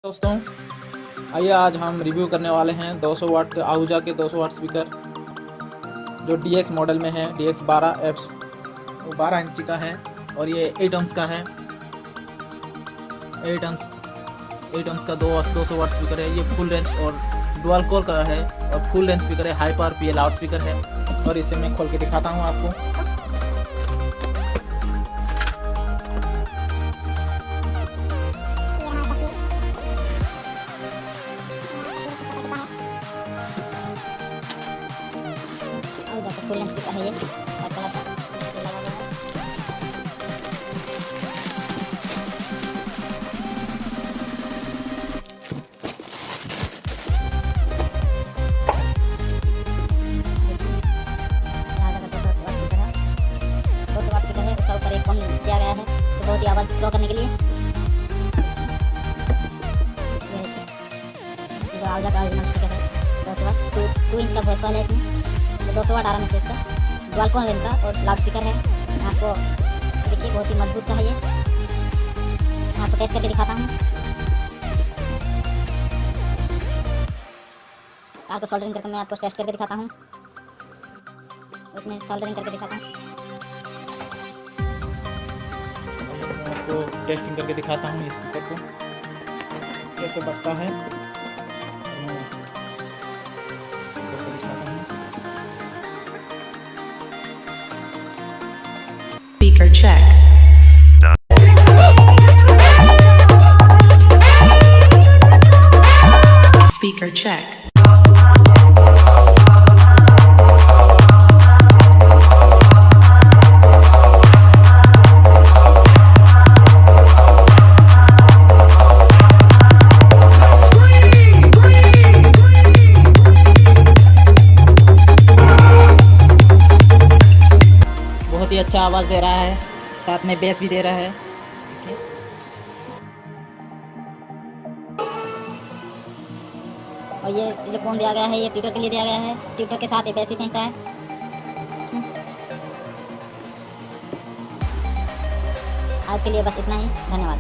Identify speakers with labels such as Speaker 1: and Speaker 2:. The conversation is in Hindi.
Speaker 1: दोस्तों, आइए आज हम रिव्यू करने वाले हैं 200 वाट के आहूजा के 200 वाट स्पीकर जो DX मॉडल में है। DX 12F, वो 12 इंची का है और ये 8 ohms का है। 8 ohms का 200 वाट स्पीकर है। ये फुल रेंज और डुअल कोर का है और फुल रेंज स्पीकर है। High power PA loud speaker है और इसे मैं खोल के दिखाता हूँ आपको।
Speaker 2: फुल लेंथ स्पीकर है ये और कलर का ये लगा हुआ है। यहाँ का 200 वाट स्पीकर है। 200 वाट स्पीकर है, उसका ऊपर एक कॉम दिया गया है तो बहुत ही आवाज़ स्लो करने के लिए। ये देखिए जो आवाज़ का ओरिजिनल स्पीकर है 200 वाट 2 इंच का वॉइस कॉल है इसमें। 200 वाट आराम से इसका डुअल कोर रेंज का और लाउड स्पीकर है। आपको देखिए बहुत ही मजबूत का है ये। मैं आपको टेस्ट करके दिखाता हूँ। आपको सोल्डरिंग करके मैं आपको टेस्ट करके दिखाता हूँ। उसमें सोल्डरिंग करके दिखाता हूँ।
Speaker 1: आपको टेस्टिंग करके दिखाता हूँ इस स्पीकर को कैसे बजता है।
Speaker 3: Speaker check. Speaker check.
Speaker 2: बहुत ही अच्छा आवाज़ दे रहा है, साथ में बेस भी दे रहा है। और ये जो कौन दिया गया है ये ट्विटर के लिए दिया गया है। ट्विटर के साथ ये बेस भी फेंकता है। आज के लिए बस इतना ही, धन्यवाद।